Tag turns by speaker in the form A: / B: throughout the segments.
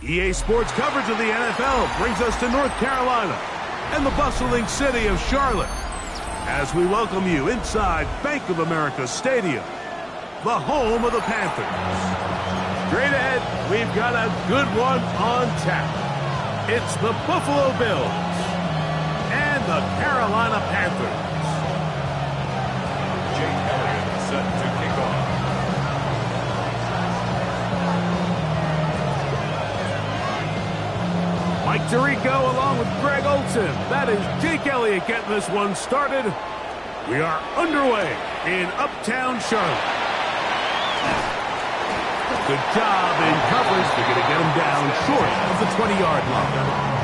A: EA Sports coverage of the NFL brings us to North Carolina and the bustling city of Charlotte as we welcome you inside Bank of America Stadium, the home of the Panthers. Straight ahead, we've got a good one on tap. It's the Buffalo Bills and the Carolina Panthers.
B: Jake Elliott set to kick off.
A: Mike Tirico along with Greg Olsen. That is Jake Elliott getting this one started. We are underway in Uptown Charlotte. Good job in coverage. They're going to get him down short of the 20-yard line.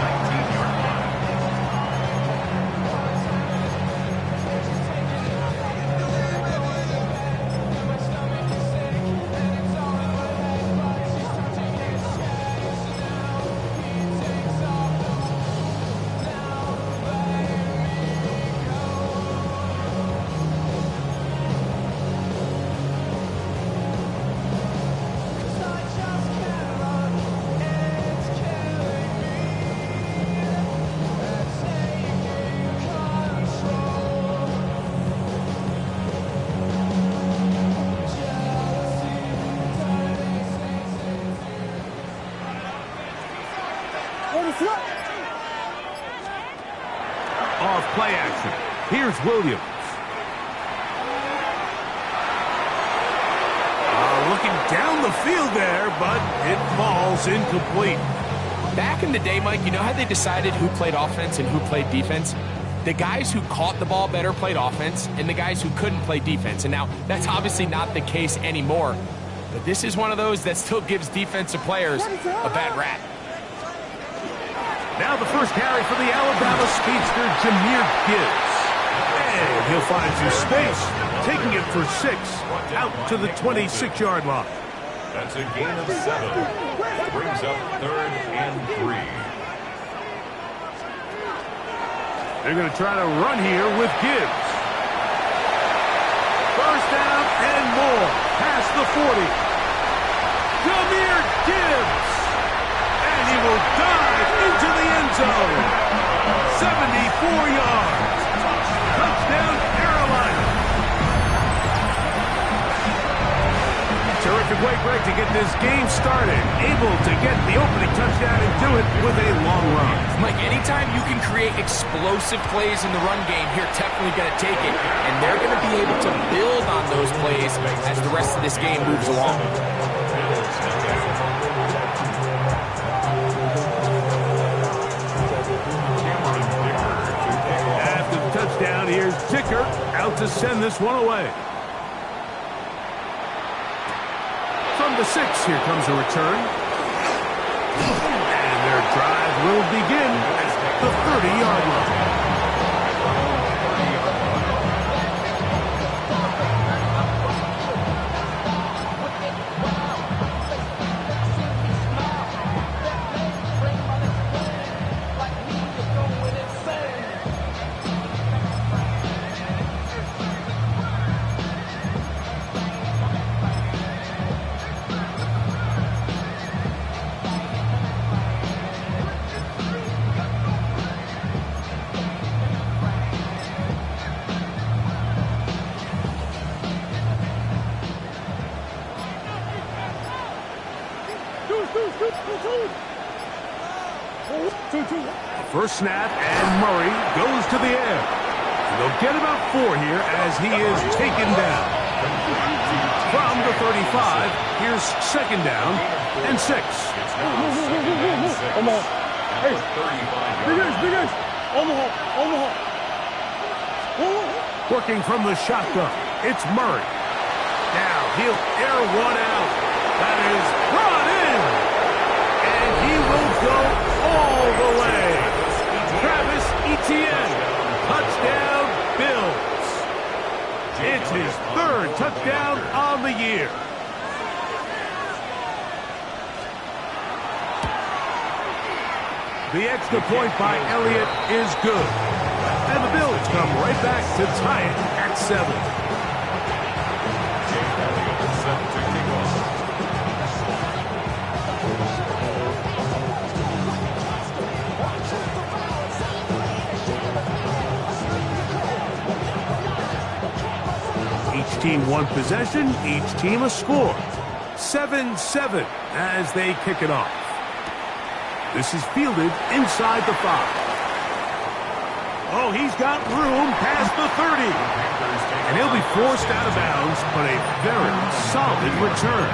A: Off play action. Here's Williams. Looking down the field there, but it falls incomplete.
C: Back in the day, Mike, you know how they decided who played offense and who played defense? The guys who caught the ball better played offense, and the guys who couldn't play defense. And now, that's obviously not the case anymore. But this is one of those that still gives defensive players a bad rap.
A: Now the first carry for the Alabama speedster, Jahmyr Gibbs. And he'll find some space, taking it for 6, out to the 26-yard line.
B: That's a gain of 7. Brings up 3rd and 3.
A: They're going to try to run here with Gibbs. First down and more, past the 40. Jahmyr Gibbs. And he will dive into the end zone. 74 yards. Touchdown, Carolina. Terrific way, Greg, to get this game started. Able to get the opening touchdown and do it with a long run.
C: Mike, anytime you can create explosive plays in the run game, you're definitely going to take it. And they're going to be able to build on those plays as the rest of this game moves along.
A: After the touchdown, here's Dicker out to send this one away. From the 6, here comes a return. And their drive will begin at the 30-yard line. First snap, and Murray goes to the air. And they'll get about 4 here as he is taken down. From the 35, here's 2nd down and 6. Working from the shotgun, it's Murray. Now he'll air one out. That is brought in. And he will go all the way. Travis Etienne, touchdown Bills. It's his 3rd touchdown on the year. The extra point by Elliott is good. And the Bills come right back to tie it at 7.
B: Jake Elliott set to kick off.
A: team one possession, each team a score. 7-7 as they kick it off. This is fielded inside the 5. Oh, he's got room past the 30. And he'll be forced out of bounds, but a very solid return.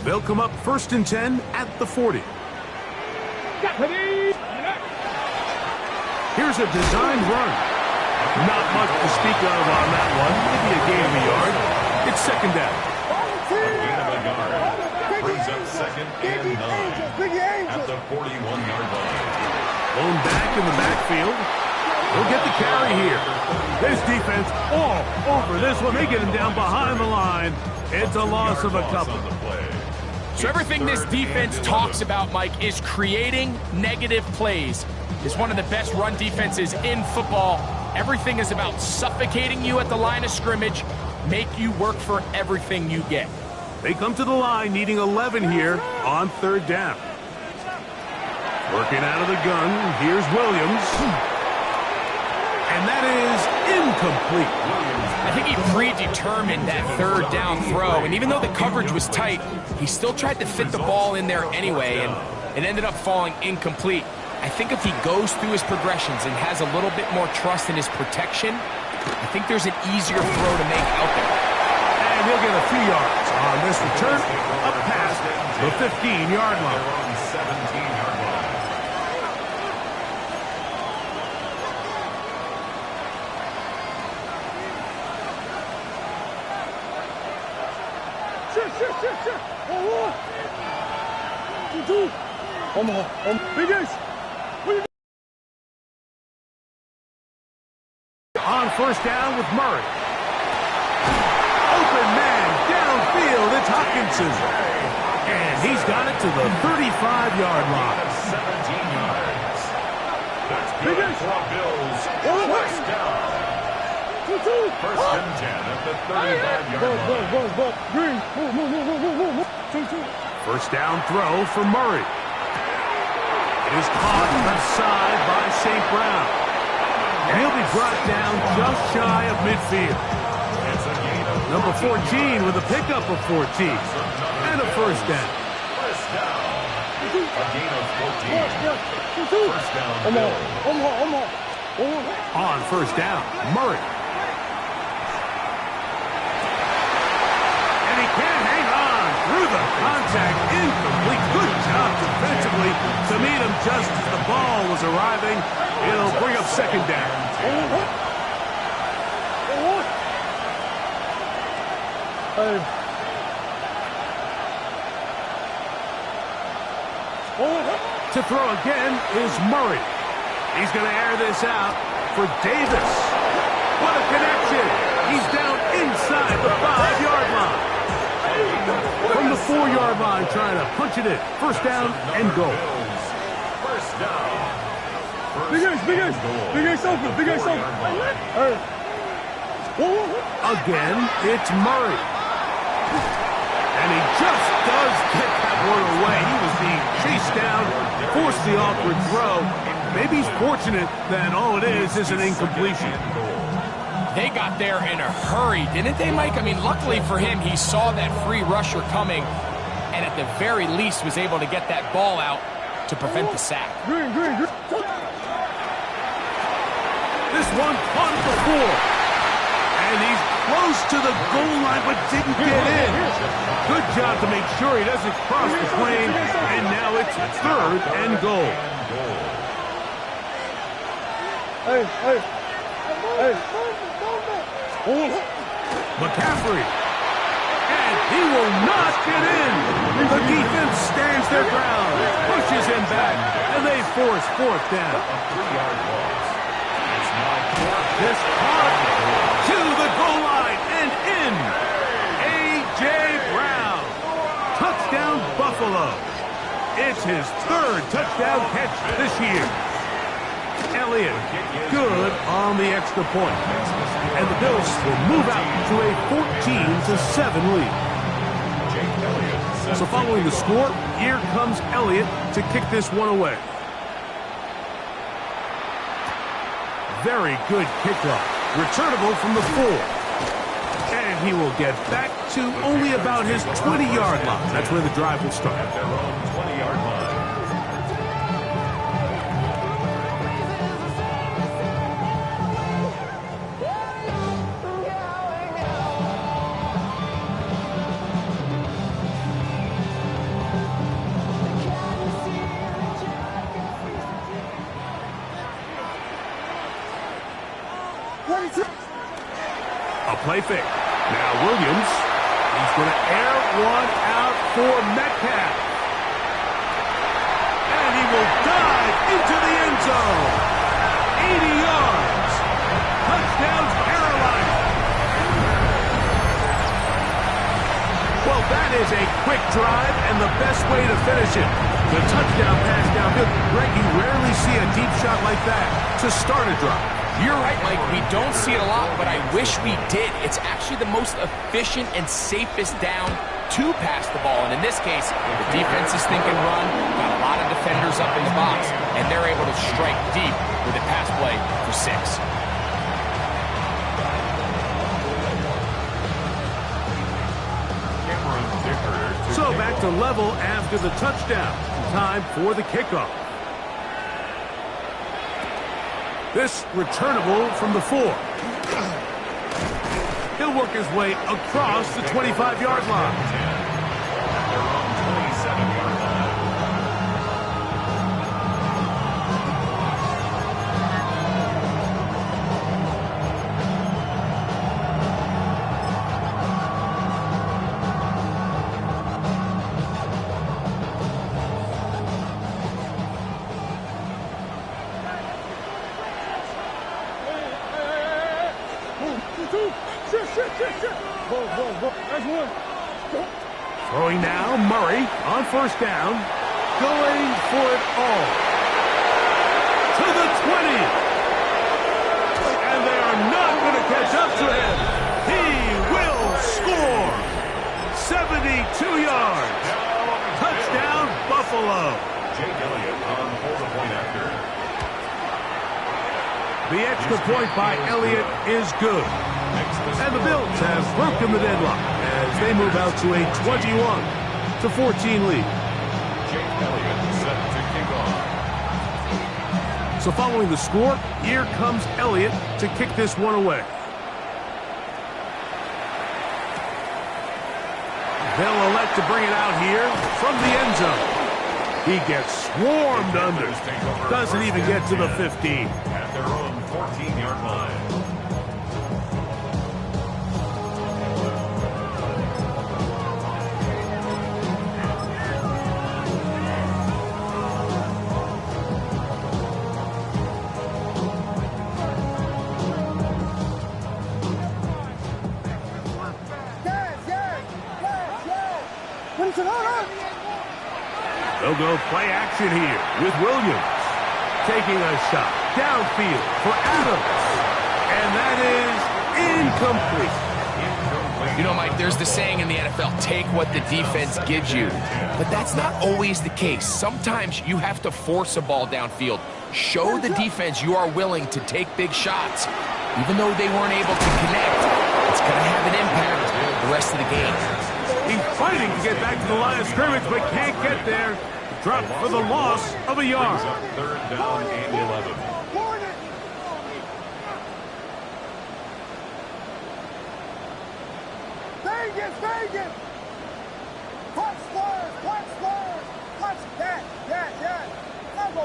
A: They'll come up 1st and 10 at the 40. Here's a designed run. Not much to speak of on that one. Maybe a gain of a yard. It's 2nd down.
B: A gain of a yard. Brings up 2nd and 9 at the 41-yard line.
A: Blown back in the backfield. He'll get the carry here. This defense all over this one. They get him down behind the line. It's a loss of a couple.
C: So everything this defense talks about, Mike, is creating negative plays. It's one of the best run defenses in football. Everything is about suffocating you at the line of scrimmage, make you work for everything you get.
A: They come to the line needing 11 here on 3rd down. Working out of the gun, here's Williams. And that is incomplete.
C: I think he predetermined that 3rd down throw, and even though the coverage was tight, he still tried to fit the ball in there anyway, and it ended up falling incomplete. I think if he goes through his progressions and has a little bit more trust in his protection, I think there's an easier throw to make out there.
A: And he'll get a few yards on this return up past the 15-yard line.
B: 17-yard line.
A: On 1st down with Murray. Open man downfield. It's Hockenson. And he's got it to the 35-yard line.
B: 17 yards. That's good for Bills. 1st down. 1st and 10 at the 35-yard line.
A: 1st down throw for Murray. It is caught left side by St. Brown. And he'll be brought down just shy of midfield.
B: It's a gain of
A: Number 14 with a pickup of 14. And a 1st down.
B: 1st down. A gain of 14. 1st down, Bills.
A: On 1st down, Murray. And he can't hang on through the contact. Incomplete. Good job defensively to meet him just as the ball was arriving. It'll bring up 2nd down. To throw again is Murray. He's going to air this out for Davis. What a connection. He's down inside the 5-yard line. From the 4-yard line, trying to punch it in. 1st down and goal.
B: 1st down.
A: Big ace open. Again, it's Murray. And he just does get that one away. He was being chased down, forced the awkward throw. Maybe he's fortunate that all it is an incompletion.
C: They got there in a hurry, didn't they, Mike? I mean, luckily for him, he saw that free rusher coming, and at the very least was able to get that ball out to prevent the sack.
A: This one caught before. And he's close to the goal line, but didn't get in. Good job to make sure he doesn't cross the plane. And now it's 3rd and goal. McCaffrey. And he will not get in. The defense stands their ground, pushes him back, and they force 4th down.
B: A 3-yard loss. It's now 4th.
A: This caught to the goal line and in. A.J. Brown. Touchdown Buffalo. It's his 3rd touchdown catch this year. Elliott, good on the extra point. And the Bills will move out to a 14-7 lead. So following the score, here comes Elliott to kick this one away. Very good kickoff. Returnable from the 4. And he will get back to only about his 20-yard line. That's where the drive will start.
B: At their own 20-yard line.
A: A play fake. Now Williams. He's going to air one out for Metcalf. And he will dive into the end zone. 80 yards. Touchdown, Carolina. Well, that is a quick drive and the best way to finish it. The touchdown pass downfield. Greg, you rarely see a deep shot like that to start a drive.
C: You're right, Mike. We don't see it a lot, but I wish we did. It's actually the most efficient and safest down to pass the ball. And in this case, the defense is thinking run, got a lot of defenders up in the box, and they're able to strike deep with a pass play for 6.
A: So back to level after the touchdown. Time for the kickoff. This returnable from the 4. He'll work his way across the 25-yard line.
B: Their own 27-yard line.
A: Throwing now, Murray on first down. Going for it all. To the 20. And they are not going to catch up to him. He will score. 72 yards. Touchdown, Buffalo.
B: Jake Elliott on hold the point after.
A: The extra point by Elliott is good. And the Bills have broken the deadlock as they move out to a 21-14 lead.
B: Jake Elliott set to kick off.
A: So following the score, here comes Elliott to kick this one away. They'll elect to bring it out here from the end zone. He gets swarmed under. Doesn't even get to the 15.
B: At their own 14-yard line.
A: They'll go play action here with Williams. Taking a shot downfield for Adams. And that is incomplete.
C: You know, Mike, there's the saying in the NFL, take what the defense gives you. But that's not always the case. Sometimes you have to force a ball downfield. Show the defense you are willing to take big shots. Even though they weren't able to connect, it's going to have an impact the rest of the game.
A: He's fighting to get back to the line of scrimmage, but can't get there. Dropped for the loss of a yard.
B: Third down and 11.
D: Vegas! Punch squares! Yeah. Pablo.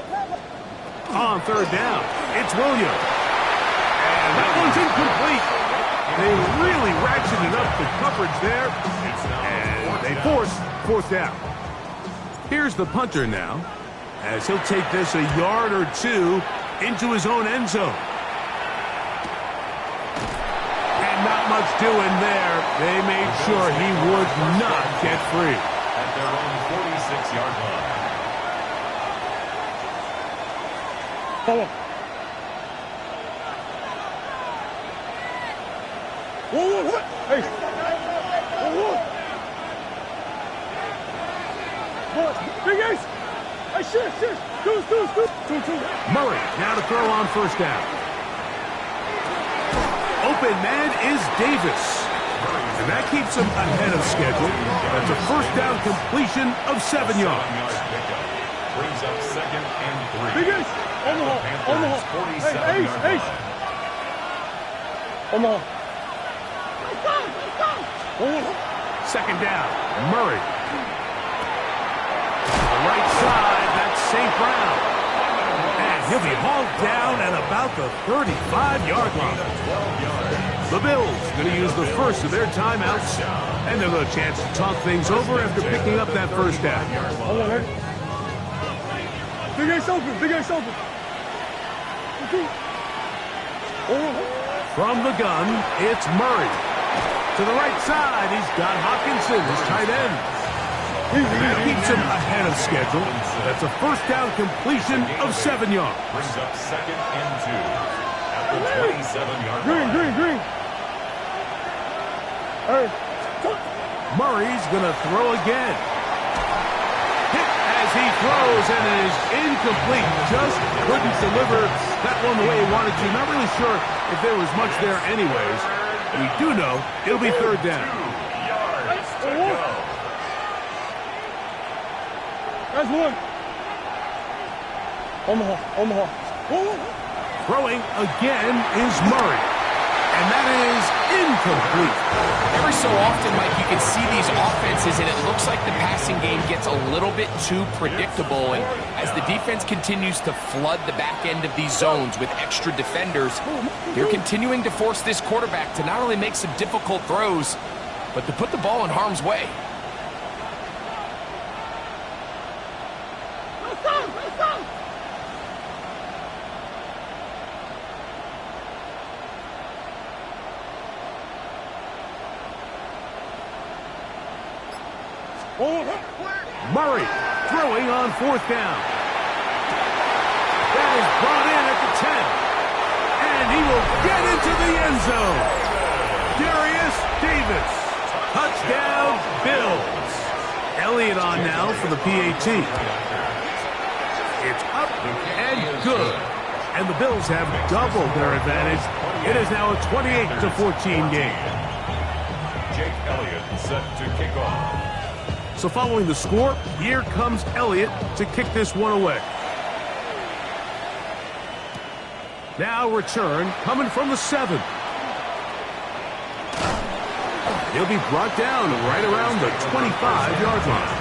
A: On third down, it's Williams. And that one's incomplete. They really ratcheted up the coverage there. And they force fourth down. Here's the punter now, as he'll take this a yard or two into his own end zone. And not much doing there. They made sure he would not get free.
B: At their own 46-yard line.
D: Hey. Big Ace. Hey, shit. Two.
A: Murray now to throw on first down. Open man is Davis. And that keeps him ahead of schedule. That's a first down completion of 7 yards.
B: Brings up 2nd and 3.
D: Big Ace. Omaha. Hey, Ace. Omaha.
A: Second down, Murray. Right side, that's St. Brown. And he'll be hauled down at about the 35-yard line. The Bills going to use the first of their timeouts, and they'll have a chance to talk things over after picking up that first down.
D: Big Ace open.
A: From the gun, it's Murray. To the right side, he's got Hockenson, his tight end. That keeps him ahead of schedule. That's a first down completion of 7 yards.
B: Brings up 2nd and 2 at the 27-yard line.
D: Green. Hey.
A: Murray's going to throw again. Hit as he throws, and it is incomplete. Just couldn't deliver that one the way he wanted to. Not really sure if there was much there anyways. We do know it'll be third down.
B: 2 yards to go.
D: That's one. Omaha.
A: Throwing again is Murray. And that is incomplete.
C: Every so often, Mike, you can see these offenses, and it looks like the passing game gets a little bit too predictable. And as the defense continues to flood the back end of these zones with extra defenders, they're continuing to force this quarterback to not only make some difficult throws, but to put the ball in harm's way.
A: Murray throwing on fourth down. That is brought in at the 10. And he will get into the end zone. Darius Davis. Touchdown, Bills. Elliott on now for the PAT. It's up and good. And the Bills have doubled their advantage. It is now a 28-14 game.
B: Jake Elliott set to kick off.
A: So following the score, here comes Elliott to kick this one away. Now return coming from the 7. He'll be brought down right around the 25-yard line.
B: At their own 25-yard line.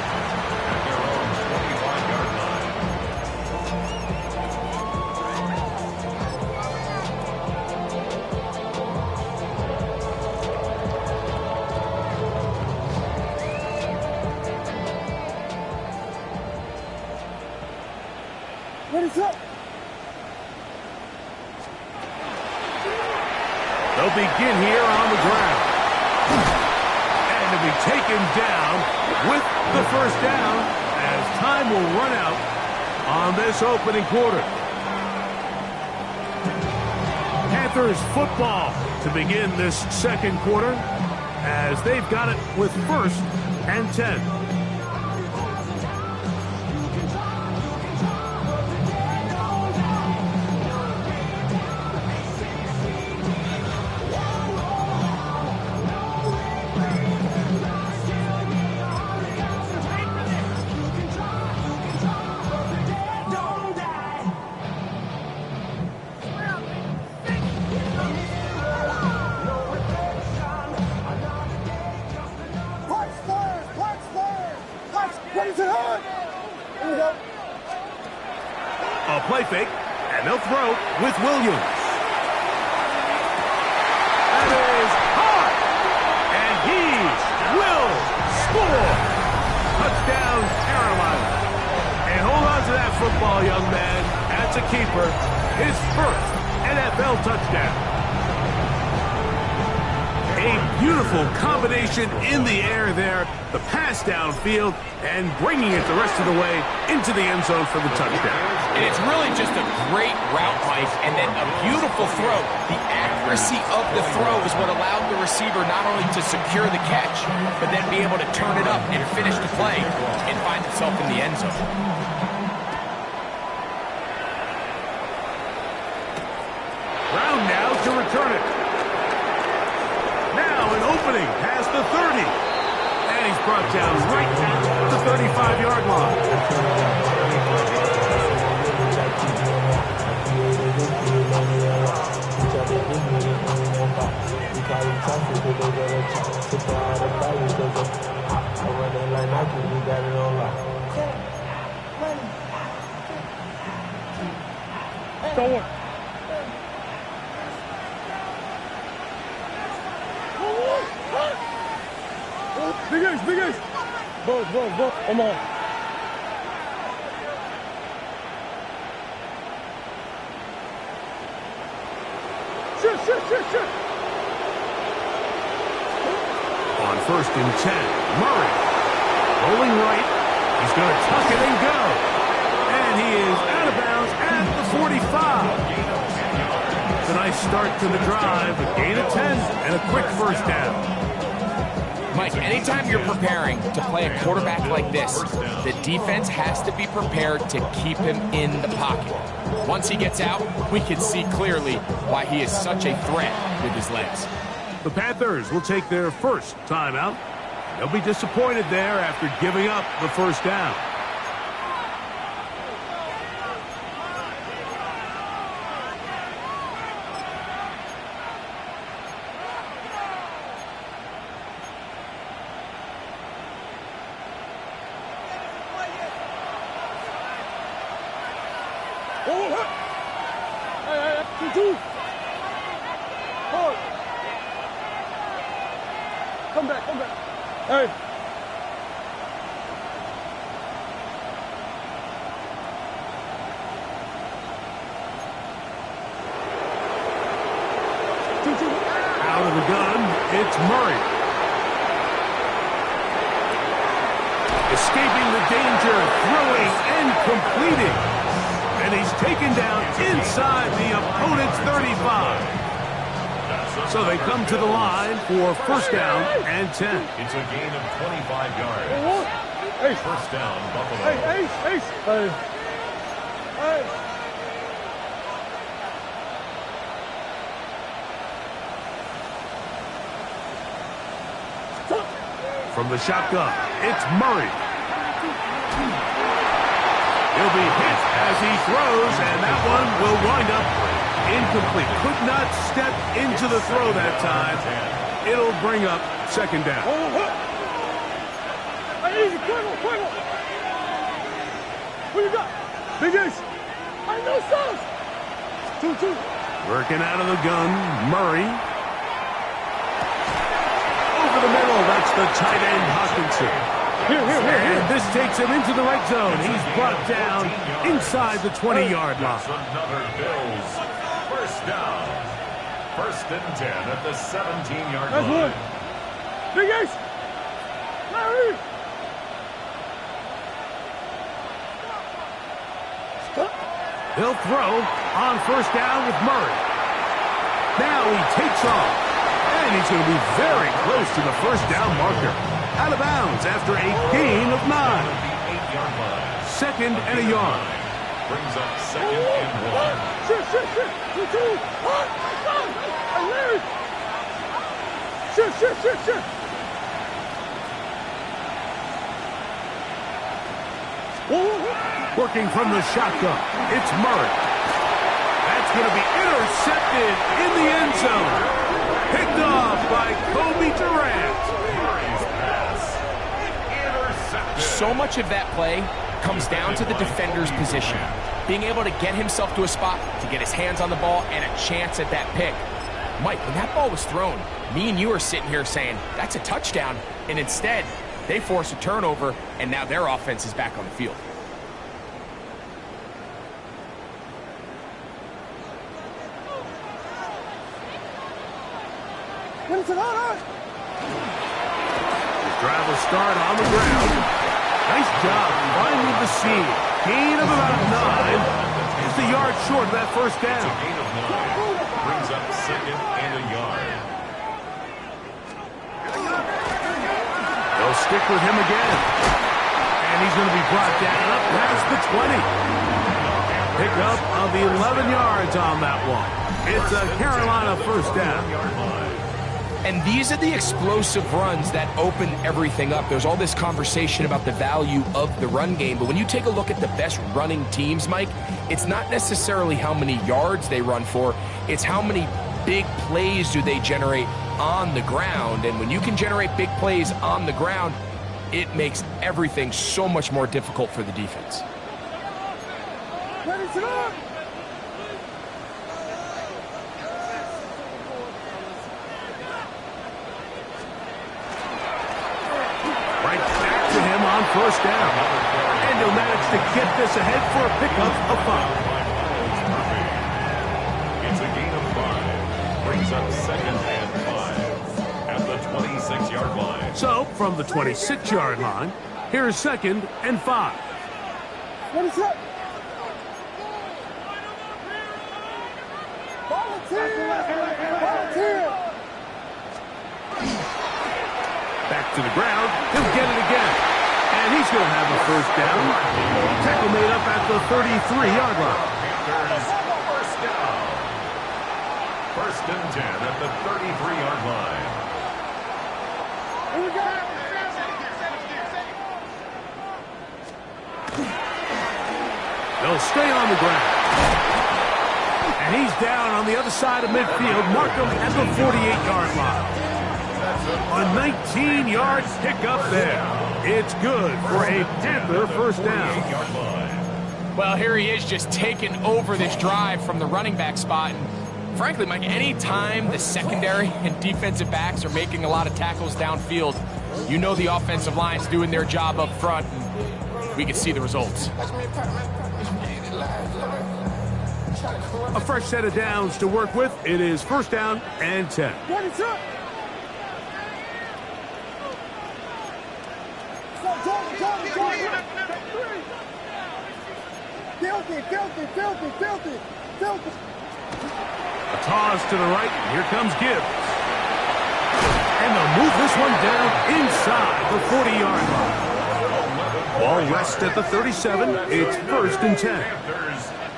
D: What is up?
A: They'll begin here on the ground. And to be taken down with the first down as time will run out on this opening quarter. Panthers football to begin this second quarter as they've got it with first and 10. A play fake, and they'll throw with Williams. That is hard, and he will score. Touchdown, Carolina. And hold on to that football, young man. That's a keeper. His first NFL touchdown. A beautiful combination in the air there, the pass downfield, and bringing it the rest of the way into the end zone for the touchdown.
C: And it's really just a great route, Mike, and then a beautiful throw. The accuracy of the throw is what allowed the receiver not only to secure the catch, but then be able to turn it up and finish the play and find himself in the end zone.
A: Brown now to return it. Now an opening past the 30. And he's brought down right at the 35-yard line.
D: Don't worry. Big Ace. Go. Omaha. Shit.
A: On 1st and 10, Murray. Rolling right. He's going to tuck it and go. And he is out of bounds at the 45. It's a nice start to the drive. A gain of 10 and a quick first down.
C: Mike, anytime you're preparing to play a quarterback like this, the defense has to be prepared to keep him in the pocket. Once he gets out, we can see clearly why he is such a threat with his legs.
A: The Panthers will take their first timeout. They'll be disappointed there after giving up the first down.
D: Hey, 2-2. Forward. Come back. Hey.
A: Out of the gun, it's Murray. Escaping the danger, throwing and completing. And he's taken down inside the opponent's 35. So they come to the line for first down and 10.
B: It's a gain of 25 yards.
D: Ace.
B: First down, Buffalo.
D: Hey, Ace. Hey.
A: From the shotgun, it's Murray. He'll be hit as he throws, and that one will wind up incomplete. Could not step into the throw that time. It'll bring up second down.
D: Hey, easy, quick. What you got? Big Ace. I know sauce. 2-2.
A: Working out of the gun, Murray. Over the middle, that's the tight end, Hockenson.
D: Here.
A: And this takes him into the right zone. He's brought down inside the 20-yard line.
B: Another Bills. First down. First and 10 at the 17-yard
D: That's
B: line.
D: one. Big Ace. Larry.
A: He'll throw on first down with Murray. Now he takes off. And he's going to be very close to the first down marker. Out of bounds after a gain of 9. Second and a yard.
B: Brings up second and 1.
D: Shit. 2-2. Larry. Shit.
A: Working from the shotgun, it's Murray. That's going to be intercepted in the end zone. Picked off by Kobe Durant.
C: So much of that play comes down to the defender's position. Being able to get himself to a spot, to get his hands on the ball, and a chance at that pick. Mike, when that ball was thrown, me and you are sitting here saying, that's a touchdown. And instead, they force a turnover, and now their offense is back on the field.
D: When
A: Drive will start on the ground. Nice job finding the seam. Gain of about 9. Just a yard short of that first down.
B: It's a gain of 9. Brings up second and a yard.
A: They'll stick with him again. And he's going to be brought down up past the 20. Pickup of 11 yards on that one. It's a Carolina first down.
C: And these are the explosive runs that open everything up. There's all this conversation about the value of the run game, but when you take a look at the best running teams, Mike, it's not necessarily how many yards they run for, it's how many big plays do they generate on the ground. And when you can generate big plays on the ground, it makes everything so much more difficult for the defense.
A: First down. And he'll manage to get this ahead for a pickup of 5.
B: It's a gain of 5. Brings up second and 5 at the 26-yard line.
A: So, from the 26-yard line, here is second and 5.
D: What is up? Volunteer!
A: Back to the ground. He'll get it again. And he's going to have a first down. Tackle made up at the 33-yard line.
B: Panthers, first down. First and 10 at the 33-yard line.
D: Here we go.
A: They'll stay on the ground. And he's down on the other side of midfield. Markham at the 48-yard line. A 19-yard pickup there. It's good for a Panther first down.
C: Well, here he is just taking over this drive from the running back spot. And frankly, Mike, any time the secondary and defensive backs are making a lot of tackles downfield, you know the offensive line's doing their job up front, and we can see the results.
A: A fresh set of downs to work with. It is first down and 10.
D: What is up? Filthy.
A: A toss to the right. Here comes Gibbs. And they'll move this one down inside the 40-yard line. Ball rests at the 37. It's first and 10.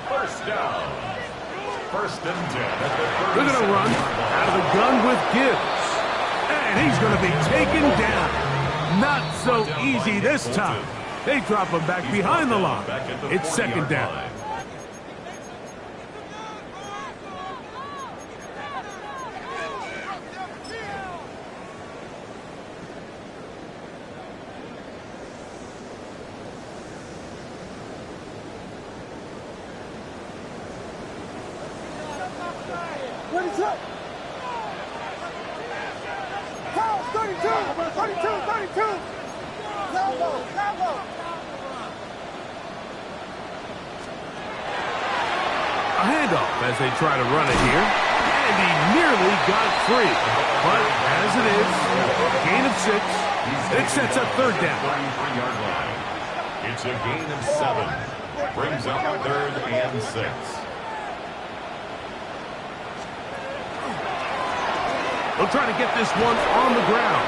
B: First down. First and 10 at the 37.
A: They're going to run out of the gun with Gibbs. And he's going to be taken down. Not so easy this time. They drop him back behind the line. It's second down.
D: What is up? Foul, 32. Lambo.
A: A handoff as they try to run it here. And he nearly got free. But as it is, gain of 6. It sets up third down.
B: 33-yard line. It's a gain of 7. Brings up third and 6.
A: They'll try to get this one on the ground.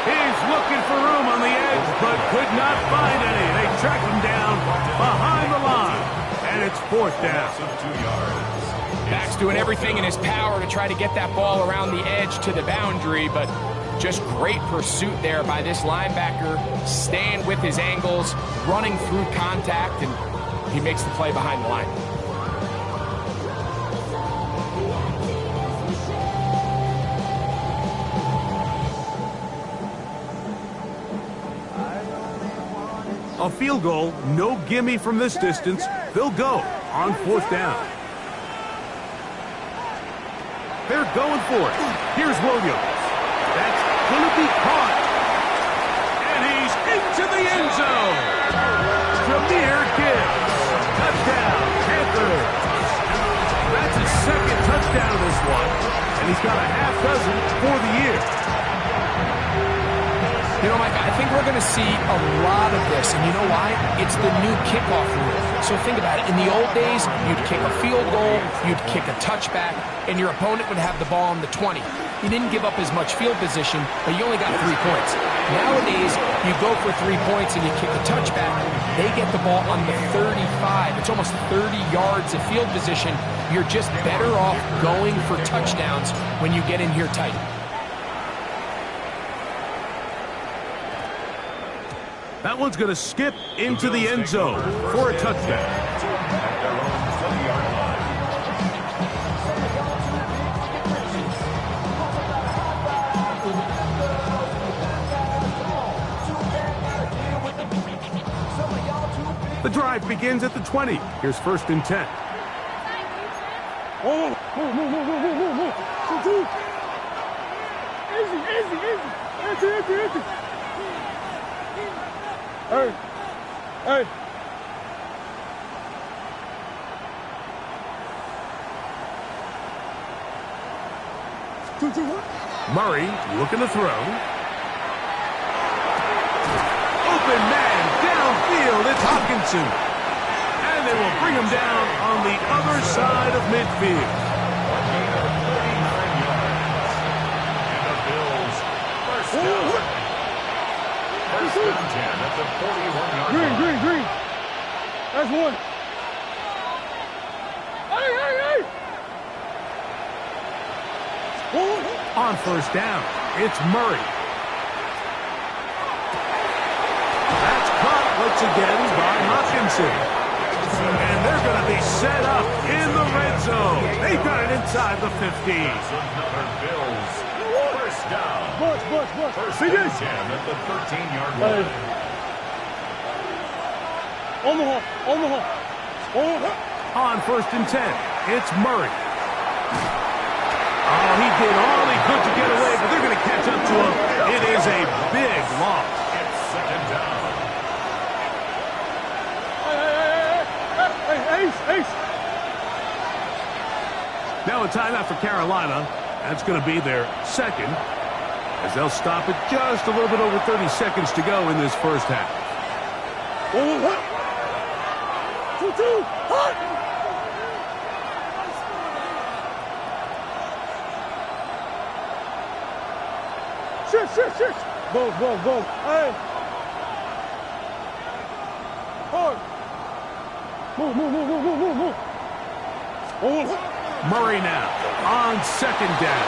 A: He's looking for room on the edge, but could not find any. They track him down behind the line, and it's fourth down.
B: 2 yards.
C: Back's doing everything in his power to try to get that ball around the edge to the boundary, but just great pursuit there by this linebacker, staying with his angles, running through contact, and he makes the play behind the line.
A: A field goal, no gimme from this distance. They'll go on fourth down. They're going for it. Here's Williams. That's going to be caught. And he's into the end zone. Jahmyr Gibbs. Touchdown, Panthers. That's his second touchdown of this one. And He's got a half dozen for the year.
C: You know, Mike, I think we're going to see a lot of this, and you know why? It's the new kickoff rule. So think about it. In the old days, you'd kick a field goal, you'd kick a touchback, and your opponent would have the ball on the 20. You didn't give up as much field position, but you only got 3 points. Nowadays, you go for 3 points and you kick a touchback. They get the ball on the 35. It's almost 30 yards of field position. You're just better off going for touchdowns when you get in here tight.
A: That one's going to skip into the end zone for a touchdown.
B: At their own 20-yard line.
A: The drive begins at the 20. Here's 1st and 10.
D: Oh, move. 2-2. Easy. Hey. 2-2.
A: Murray looking to throw. Open man downfield. It's Hopkinson. And they will bring him down on the other side of midfield.
B: And the Bills first down. First and 10 at the 41-yard line.
D: Green. That's one. Hey.
A: On 1st down, it's Murray. That's caught once again by Hopkinson. And they're going to be set up in the red zone. They've got it inside the 15.
B: Another Bills first down.
D: Bush.
B: First and 10 at the 13-yard line.
D: Omaha.
A: On 1st and 10, it's Murray. Oh, he did all he could to get away, but they're going to catch up to him. It is a big loss.
B: It's 2nd down.
D: Hey, Ace.
A: Now a timeout for Carolina. That's going to be their 2nd, as they'll stop it just a little bit over 30 seconds to go in this first half.
D: 2-2. Shit. Go. Hey. Hard. Move.
A: Murray now on 2nd down.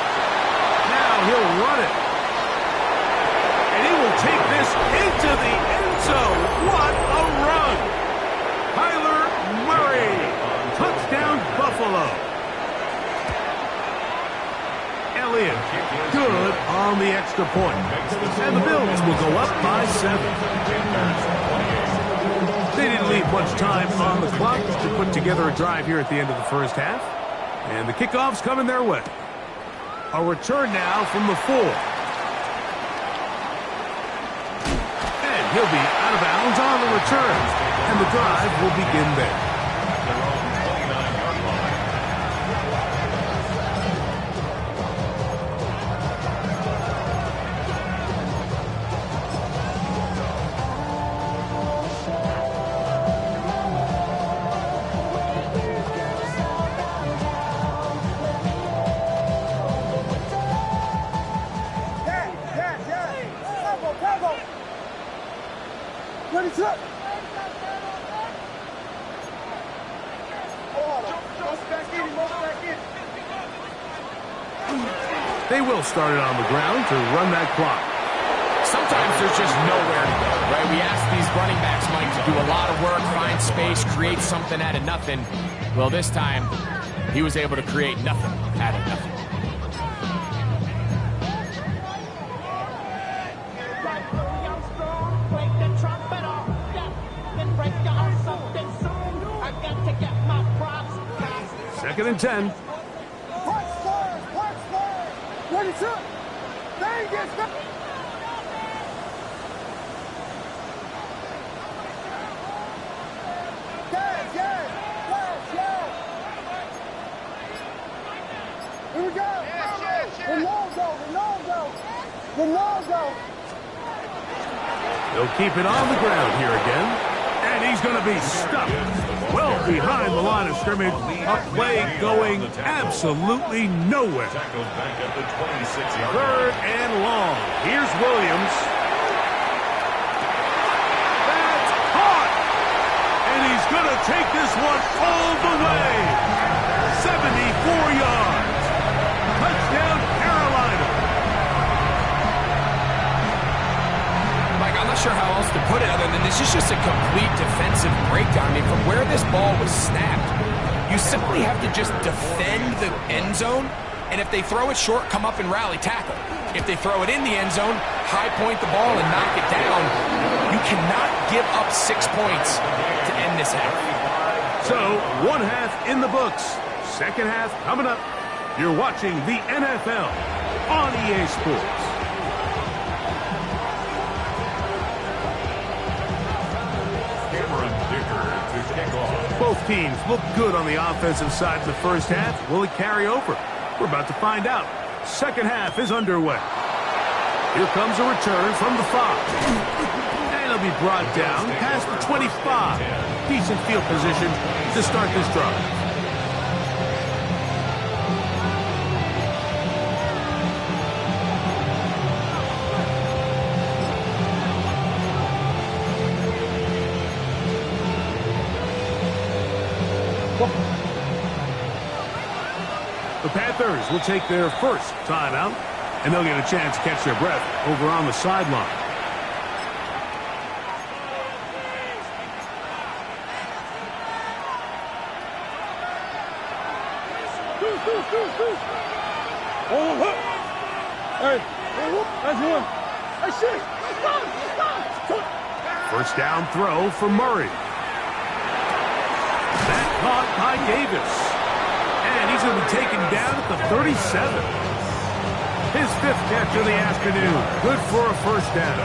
A: Now he'll run it. And he will take this into the end zone. What a run. Kyler Murray. Touchdown Buffalo. Elliott, good on the extra point. And the Bills will go up by 7. They didn't leave much time on the clock to put together a drive here at the end of the first half. And the kickoff's coming their way. A return now from the 4. And he'll be out of bounds on the return. And the drive will begin there.
B: Their own 29-yard line.
D: Ready, set.
A: They will start it on the ground to run that clock.
C: Sometimes there's just nowhere to go, right? We ask these running backs, Mike, to do a lot of work, find space, create something out of nothing. Well, this time, he was able to create nothing out of nothing.
A: Second and 10.
D: Ready, set. Vegas. Here we go.
A: They'll keep it on the ground here again. And he's going to be stuck well behind the line of scrimmage. A play going absolutely nowhere. 3rd and long. Here's Williams. That's caught. And he's going to take this one all the way. 74 yards. Touchdown, Carolina.
C: Mike, I'm not sure how else to put it other than this is just a complete defensive breakdown. I mean, from where this ball was snapped, you simply have to just defend the end zone, and if they throw it short, come up and rally tackle. If they throw it in the end zone, high point the ball and knock it down. You cannot give up 6 points to end this half.
A: So, 1 half in the books. 2nd half coming up. You're watching the NFL on EA Sports. Both teams look good on the offensive side in the first half. Will it carry over? We're about to find out. 2nd half is underway. Here comes a return from the 5. And it'll be brought down past the 25. Decent field position to start this drive. The Panthers will take their first timeout, and they'll get a chance to catch their breath over on the sideline. First down throw for Murray. That caught by Davis. And he's going to be taken down at the 37. His 5th catch of the afternoon. Good for a first down.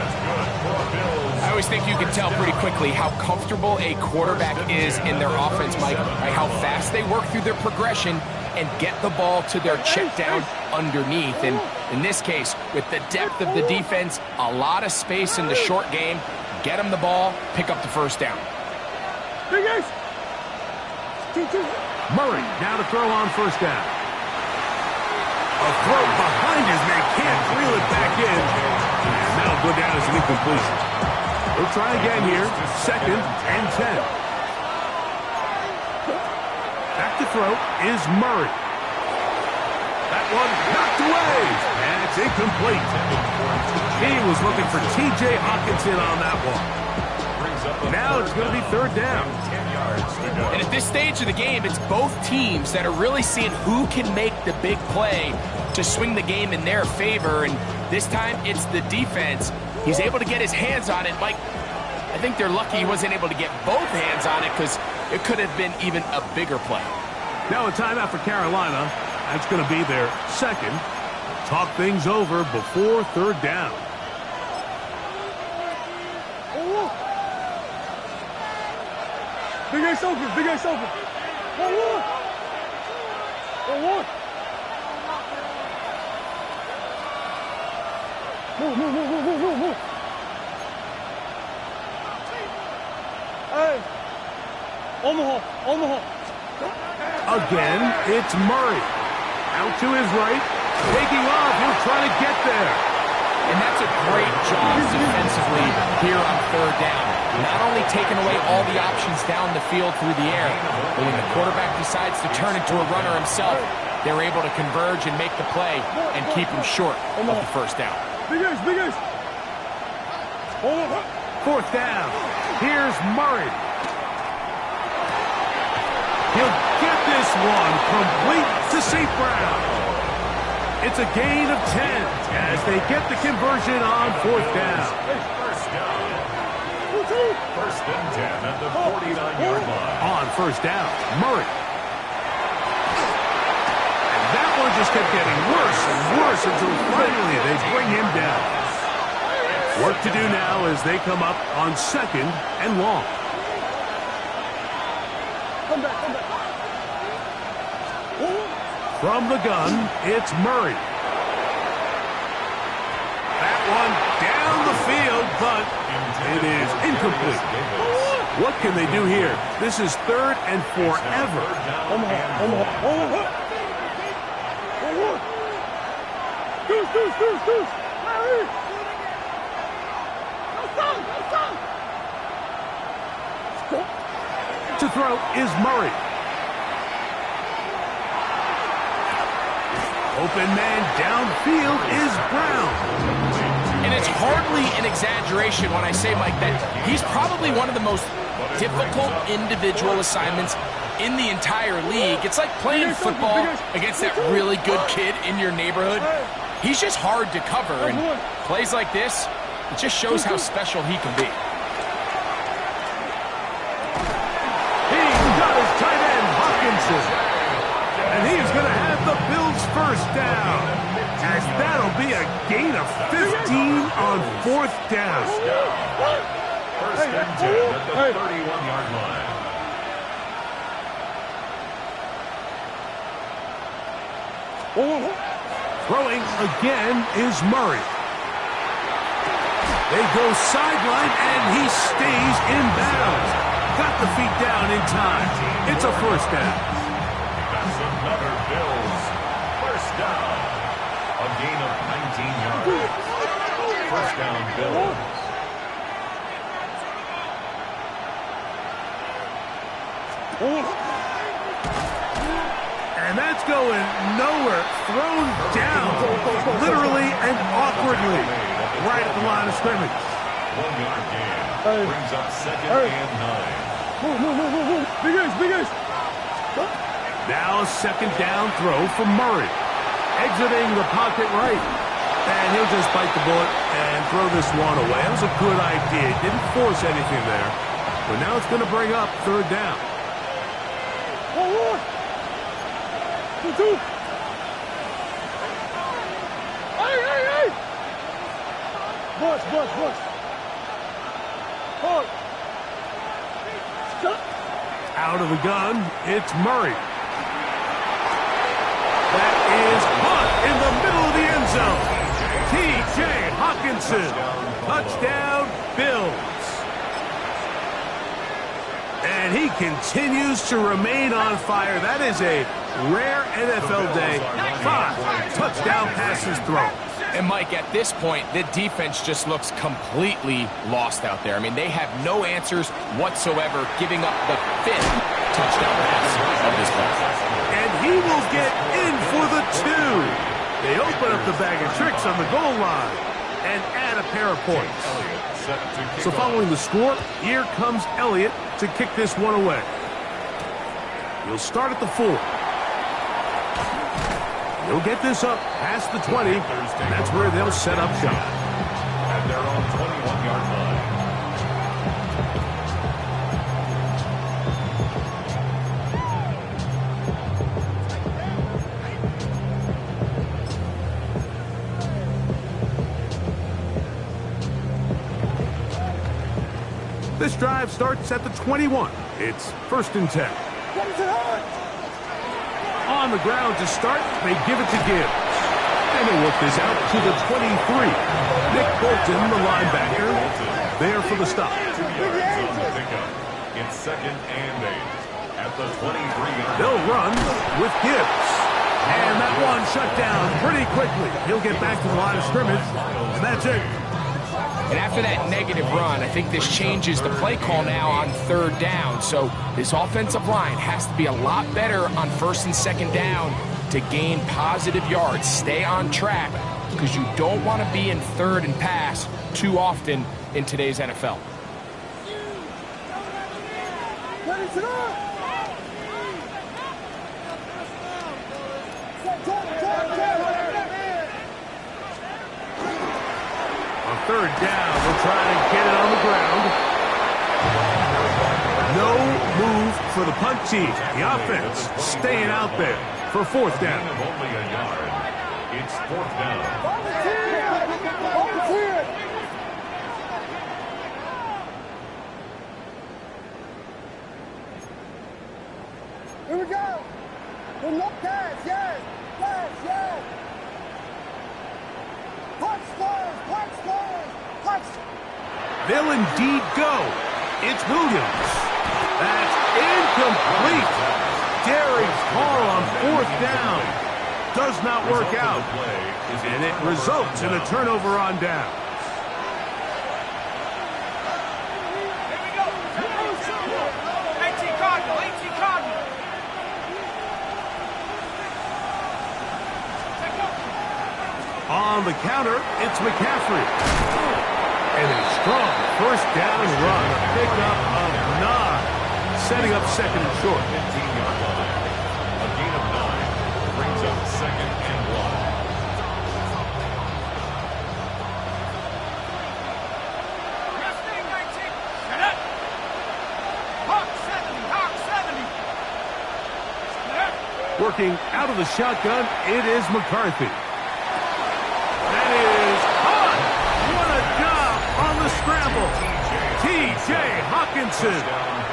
C: I always think you can tell pretty quickly how comfortable a quarterback is in their offense, Mike, by how fast they work through their progression and get the ball to their check down underneath. And in this case, with the depth of the defense, a lot of space in the short game, get them the ball, pick up the first down.
A: Murray now to throw on first down. A throw behind his man, can't reel it back in. And that'll go down as an incompletion. We'll try again here. 2nd and 10. Back to throw is Murray. That one knocked away. And it's incomplete. He was looking for T.J. Hockenson on that one. Now it's going to be 3rd down.
C: And at this stage of the game, it's both teams that are really seeing who can make the big play to swing the game in their favor. And this time, it's the defense. He's able to get his hands on it. Mike, I think they're lucky he wasn't able to get both hands on it because it could have been even a bigger play.
A: Now a timeout for Carolina. That's going to be their 2nd. Talk things over before 3rd down.
D: Big ace open, big ace open. 1-1. 1-1. Move. Hey. Omaha.
A: Again, it's Murray. Out to his right. Taking off. He'll try to get there.
C: And that's a great job defensively here on 3rd down. Not only taking away all the options down the field through the air, but when the quarterback decides to turn into a runner himself, they're able to converge and make the play and keep him short of the first down.
D: Big ace.
A: 4th down. Here's Murray. He'll get this one complete to St. Brown. It's a gain of 10 as they get the conversion on 4th down.
B: First and 10 at the 49-yard line.
A: On first down, Murray. And that one just kept getting worse and worse until finally they bring him down. Work to do now as they come up on 2nd and long.
D: Come back.
A: From the gun, it's Murray. one down the field, but it is incomplete. What can they do here? This is third and forever. To throw is Murray. Open man downfield is Brown.
C: And it's hardly an exaggeration when I say, Mike, that he's probably one of the most difficult individual assignments in the entire league. It's like playing football against that really good kid in your neighborhood. He's just hard to cover, and plays like this, it just shows how special he can be.
A: Tight end Hawkinson. And he is going to have the Bills first down. As that'll be a gain of 15 on fourth down.
B: First and 10 at the 31-yard line.
A: Throwing again is Murray. They go sideline, and he stays in bounds. Got the feet down in time. It's a first down.
B: That's another Bills first down. A gain of 19 yards. First down, Bills.
A: And that's going nowhere. Thrown down, literally and awkwardly, right at the line of scrimmage.
B: 1 yard gain. Brings up second and 9.
D: Big Ace.
A: Now a second down throw for Murray. Exiting the pocket right. And he'll just bite the bullet and throw this one away. That was a good idea. Didn't force anything there. But now it's going to bring up third down.
D: 2. Hey. Bush. Hard.
A: Out of the gun, it's Murray. That is caught in the middle of the end zone. T.J. Hawkinson. Touchdown, Bills. And he continues to remain on fire. That is a rare NFL day. 5 touchdown passes thrown.
C: And, Mike, at this point, the defense just looks completely lost out there. I mean, they have no answers whatsoever, giving up the 5th touchdown pass of this play.
A: And he will get in for the 2. They open up the bag of tricks on the goal line and add a pair of points. So following the score, here comes Elliott to kick this one away. He'll start at the 4. He'll get this up past the 20, and that's where they'll set up shop.
B: At their own 21-yard line.
A: This drive starts at the 21. It's first and 10. On the ground to start, they give it to Gibbs. And they work this out to the 23. Nick Bolton, the linebacker, there for the stop.
B: 2 yards on the pickup. It's second and 8. At the 23-yard
A: They'll run with Gibbs. And that one shut down pretty quickly. He'll get back to the line of scrimmage, and that's it.
C: And after that negative run, I think this changes the play call now on third down. So this offensive line has to be a lot better on first and second down to gain positive yards. Stay on track because you don't want to be in third and pass too often in today's NFL.
A: Third down, they'll try to get it on the ground. No move for the punt team. The offense staying out there for fourth down.
B: Only a yard. It's fourth down.
D: Here we go. No pass, yes. Punch,
A: They'll indeed go. It's Williams. That's incomplete. Daring call on 4th down. Does not work out. And it results in a turnover on down. On the counter, it's McCaffrey. And a strong 1st down run. A pickup of 9. Setting up 2nd and short.
B: 15-yard line. A gain of 9 brings up 2nd and 1.
A: Working out of the shotgun, it is McCarthy. That is hot. What a job on the scramble. T.J. Hawkinson.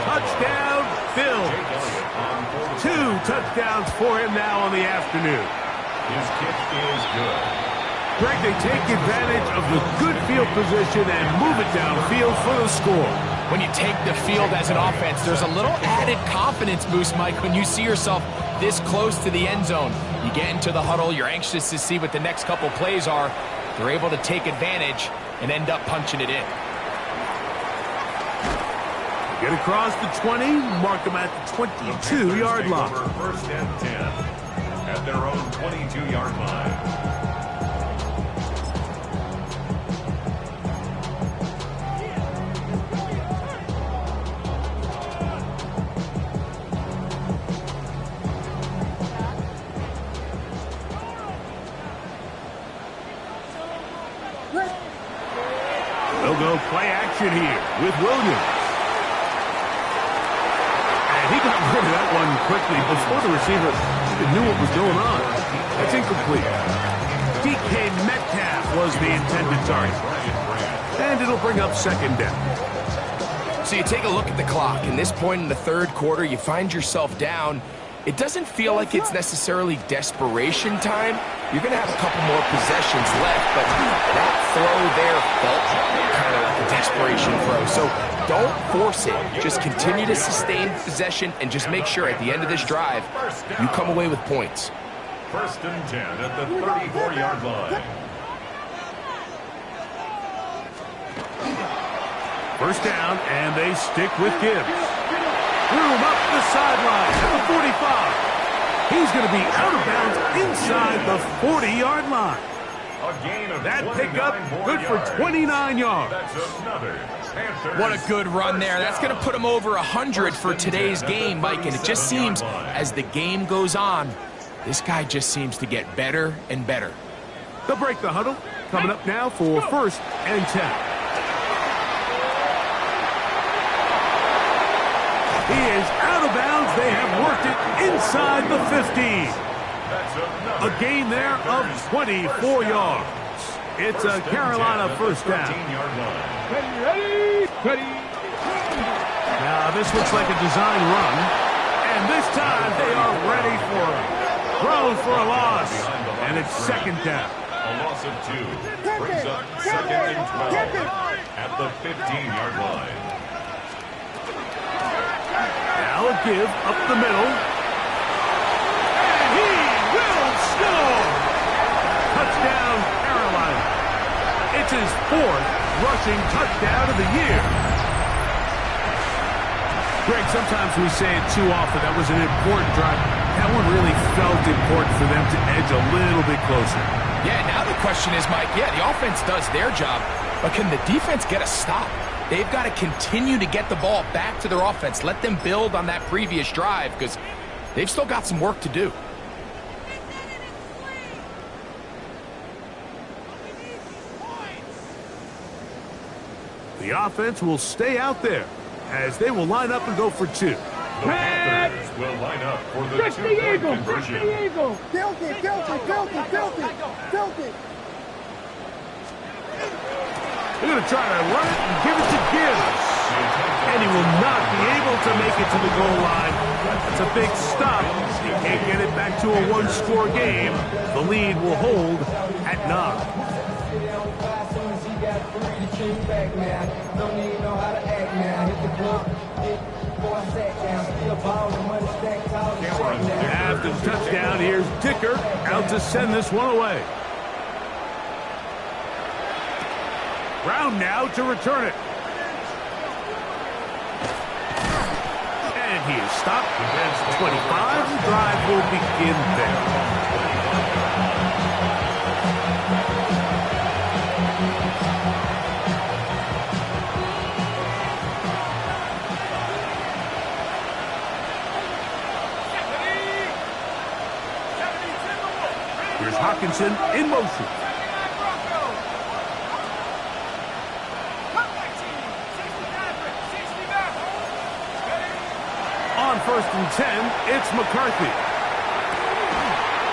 A: Touchdown, Bills. 2 touchdowns for him now on the afternoon.
B: His kick is good.
A: Greg, they take advantage of the good field position and move it downfield for the score.
C: When you take the field as an offense, there's a little added confidence boost, Mike, when you see yourself this close to the end zone. You get into the huddle, you're anxious to see what the next couple plays are. They're able to take advantage and end up punching it in.
A: Get across the 20, mark them at the 22-yard line.
B: 1st and 10 at their own 22-yard line.
A: They'll go play action here with Williams. And he got rid of that one quickly before the receiver even knew what was going on. That's incomplete. DK Metcalf was the intended target. And it'll bring up 2nd down.
C: So you take a look at the clock. In this point in the 3rd quarter, you find yourself down. It doesn't feel like it's necessarily desperation time. You're going to have a couple more possessions left, but that throw there felt kind of like a desperation throw. So don't force it. Just continue to sustain possession and just make sure at the end of this drive, you come away with points.
B: 1st and 10 at the 34-yard line.
A: 1st down, and they stick with Gibbs. Room up the sideline at the 45. He's going to be out of bounds inside the 40-yard line.
B: A gain of
A: that pickup good for 29 yards.
B: That's another Panthers.
C: What a good run there. That's going to put him over 100 for today's game, Mike. And it just seems as the game goes on, this guy just seems to get better and better.
A: They'll break the huddle. Coming up now for 1st and 10. He is out of bounds. They have worked it inside the 15. A gain there of 24 yards. It's a Carolina 1st down.
D: Ready.
A: Now this looks like a design run. And this time they are ready for it. Thrown for a loss. And it's 2nd down.
B: A loss of 2 brings up 2nd and 12 at the 15-yard line.
A: Now a give up the middle. And he will score! Touchdown, Carolina. It's his 4th rushing touchdown of the year. Greg, sometimes we say it too often. That was an important drive. That one really felt important for them to edge a little bit closer.
C: Yeah, now the question is, Mike, the offense does their job, but can the defense get a stop? They've got to continue to get the ball back to their offense. Let them build on that previous drive because they've still got some work to do.
A: The offense will stay out there as they will line up and go for 2.
B: The Panthers will line up for the
D: Just the
B: two-point
D: Eagle.
B: conversion.
D: Just the Eagle. Filthy.
A: They're going to try to run it and give it to Gibbs. And he will not be able to make it to the goal line. That's a big stop. He can't get it back to a 1-score game. The lead will hold at 9.
E: take back now. Don't even know how to act now. Hit the club, before I sat down. Still ballin', money stacked tall and shut down.
A: After the touchdown, here's Dicker out to send this one away. Brown now to return it. And he is stopped. That's 25. The drive will begin there. Here's Hawkinson in motion. On 1st and 10, it's McCarthy.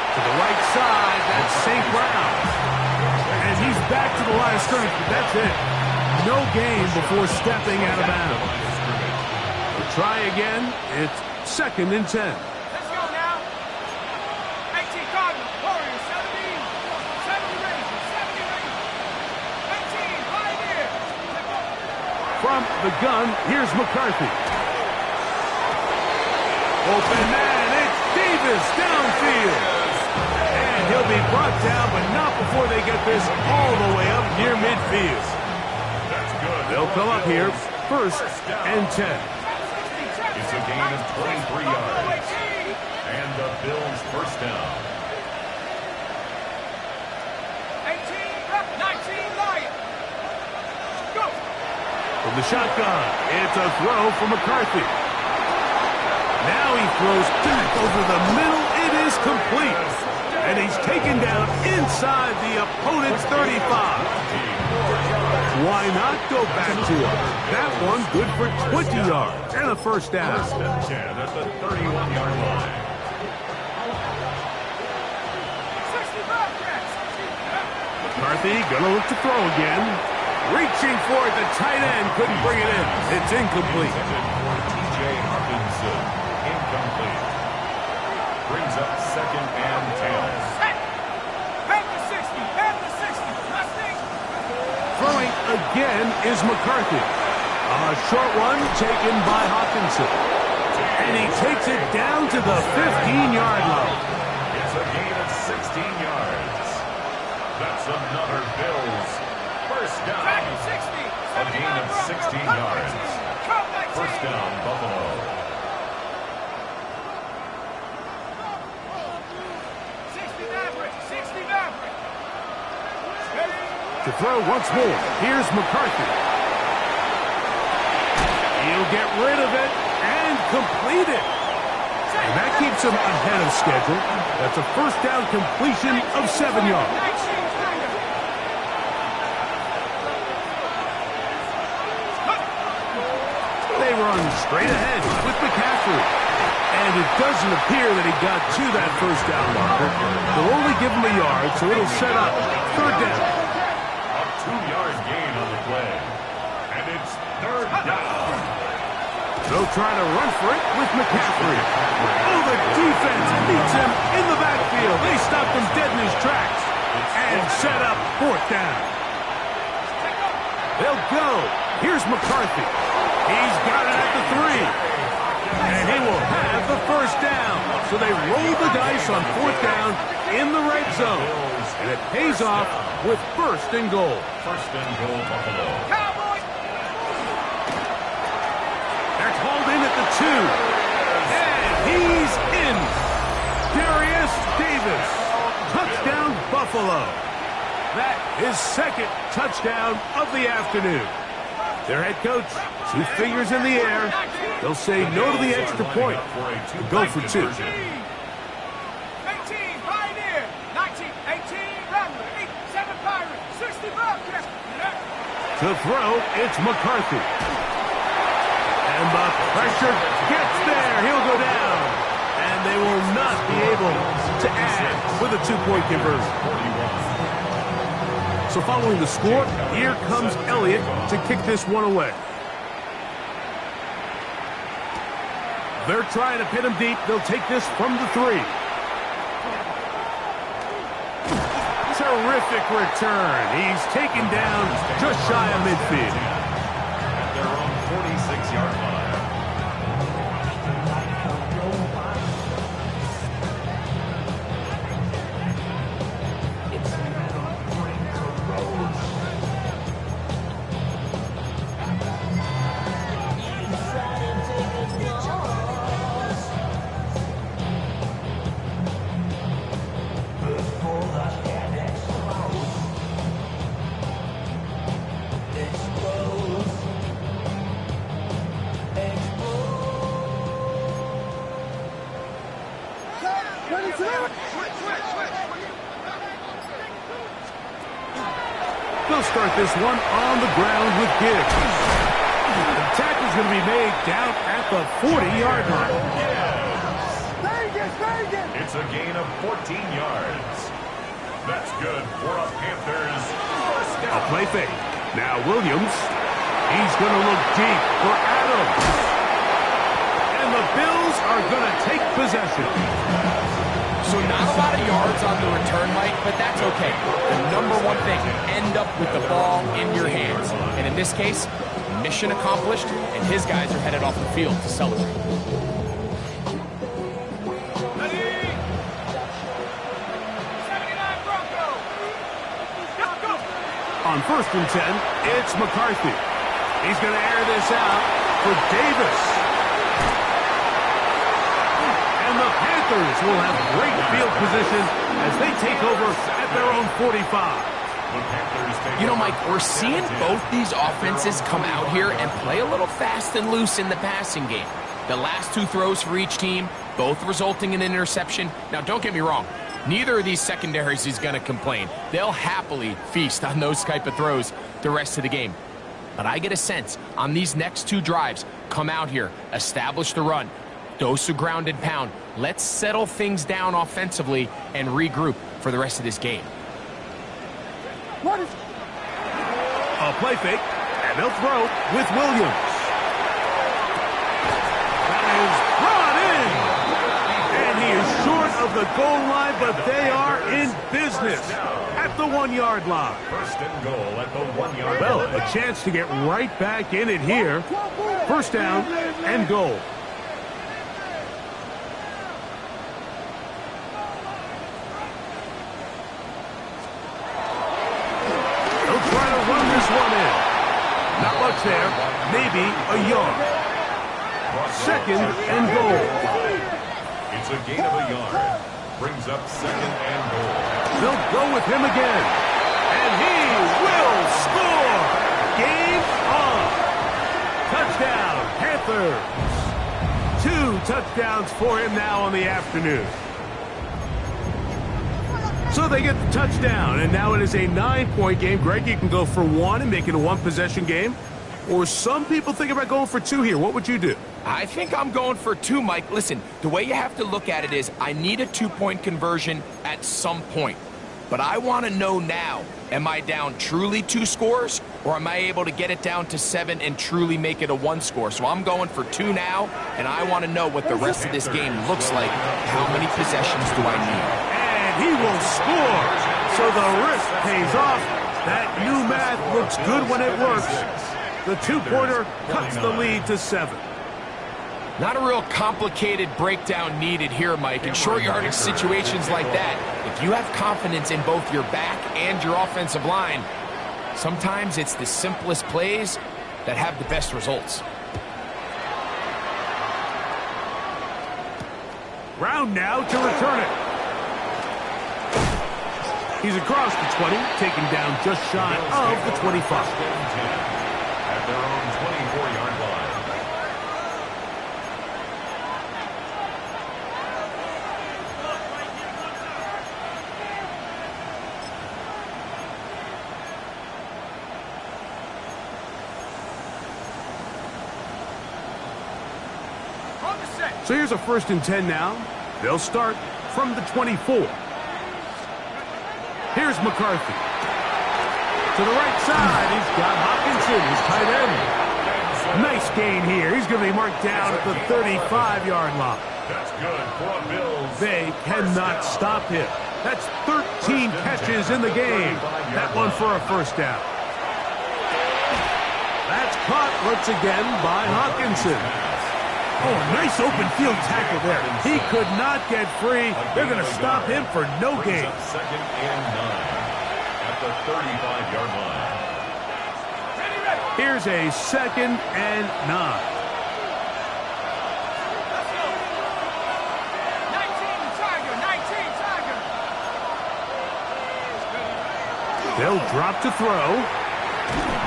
A: To the right side, that's St. Brown. And he's back to the line of scrimmage, but that's it. No gain before stepping out of bounds. We'll try again. It's 2nd and 10.
F: Let's go now. 18 Cardinals, Warriors, 70 Rangers, 18 Pioneers.
A: From the gun, here's McCarthy. Open man, it's Davis downfield. And he'll be brought down, but not before they get this all the way up near midfield.
B: That's good.
A: They'll come up here, 1st and 10.
B: It's a gain of 23 yards. And the Bills first down.
F: 18, 19 Lions. Go.
A: From the shotgun, it's a throw for McCarthy. Now he throws deep over the middle. It is complete. And he's taken down inside the opponent's 35. Why not go back to him? That one good for 20 yards and a first down.
B: 1st and 10 at the 31-yard line.
A: McCarthy gonna look to throw again. Reaching for it, the tight end couldn't bring it in. It's incomplete.
B: T.J. Hawkinson, incomplete. Brings up 2nd and 10.
F: Have the 60, have the 60. Nothing.
A: Throwing again is McCarthy. A short one taken by Hawkinson. And he takes it down to the 15-yard line.
B: It's a gain of 16 yards. That's another Bills first down. A gain of 16 yards. First down, Buffalo.
A: To throw once more, here's McCarthy. He'll get rid of it and complete it. And that keeps him ahead of schedule. That's a first down completion of 7 yards. They run straight ahead with McCaffrey. And it doesn't appear that he got to that first down marker. They'll only give him a yard, so it'll set up 3rd down.
B: A 2-yard gain on the play. And it's 3rd down.
A: They'll try to run for it with McCaffrey. Oh, the defense meets him in the backfield. They stopped him dead in his tracks and set up 4th down. They'll go. Here's McCarthy. He's got it at the 3. And he will have the first down. So they roll the dice on 4th down in the red zone. And it pays off with 1st and goal.
B: 1st and goal, Buffalo.
F: Cowboys.
A: They're called in at the 2. And he's in. Darius Davis. Touchdown, Buffalo. That is 2nd touchdown of the afternoon. Their head coach, 2 fingers in the air. They'll say no to the extra point and go for 2.
F: 18 Pioneer, 19, 18 Rambler, 7 Pirates, 60 Bobcats.
A: To throw, it's McCarthy. And the pressure gets there. He'll go down. And they will not be able to add with a 2-point conversion.
B: 41.
A: So following the score, here comes Elliott to kick this one away. They're trying to pin him deep. They'll take this from the 3. Terrific return. He's taken down just shy of midfield.
B: At their own 46-yard line.
A: They'll start this one on the ground with Gibbs. The tackle's going to be made down at the 40-yard line.
B: It's a gain of 14 yards. That's good for a Panthers first down.
A: A play fake. Now Williams. He's going to look deep for Adams. And the Bills are going to take possession.
C: So not a lot of yards on the return, Mike, but that's okay. The number one thing, end up with the ball in your hands. And in this case, mission accomplished, and his guys are headed off the field to celebrate.
F: Ready? 79 Bronco. Go.
A: On 1st and 10, it's McCarthy. He's going to air this out for Davis. And the Panthers will have great field position as they take over at their own 45.
C: You know, Mike, we're seeing both these offenses come out here and play a little fast and loose in the passing game. The last two throws for each team, both resulting in an interception. Now, don't get me wrong. Neither of these secondaries is going to complain. They'll happily feast on those type of throws the rest of the game. But I get a sense on these next two drives, come out here, establish the run, dose of ground and pound. Let's settle things down offensively and regroup for the rest of this game.
A: A play fake, and they'll throw with Williams. That is brought in. And he is short of the goal line, but they are in business at the 1-yard line.
B: First and goal at the 1-yard line.
A: Well, a chance to get right back in it here. First down and goal. One in. Not much there. Maybe a yard. Second and goal.
B: It's a gain of a yard. Brings up second and goal.
A: They'll go with him again. And he will score. Game on. Touchdown, Panthers. 2 touchdowns for him now on the afternoon. So they get the touchdown, and now it is a 9-point game. Greg, you can go for 1 and make it a 1-possession game. Or some people think about going for 2 here. What would you do?
C: I think I'm going for 2, Mike. Listen, the way you have to look at it is I need a 2-point conversion at some point. But I want to know now, am I down truly 2 scores, or am I able to get it down to 7 and truly make it a 1 score? So I'm going for 2 now, and I want to know what the rest of this game looks like. How many possessions do I need?
A: He will score. So the risk pays off. That new math looks good when it works. The 2-pointer cuts the lead to 7.
C: Not a real complicated breakdown needed here, Mike. In short yardage situations like that, if you have confidence in both your back and your offensive line, sometimes it's the simplest plays that have the best results.
A: Brown now to return it. He's across the 20, taken down just shy of the 25.
B: At their own 24-yard line.
F: On the set.
A: So here's a 1st and 10 now. They'll start from the 24. Here's McCarthy. To the right side, he's got Hockenson, his tight end. Nice gain here. He's going to be marked down at the 35-yard line.
B: That's good for a Bills.
A: They cannot stop him. That's 13 catches in the game. That one for a first down. That's caught once again by Hockenson. Oh, nice open field tackle there. He could not get free. They're going to stop him for no gain.
B: Second and 9 at the 35-yard line.
A: Here's a second and 9.
F: Let's go. 19 Tiger, 19 Tiger.
A: They'll drop to throw.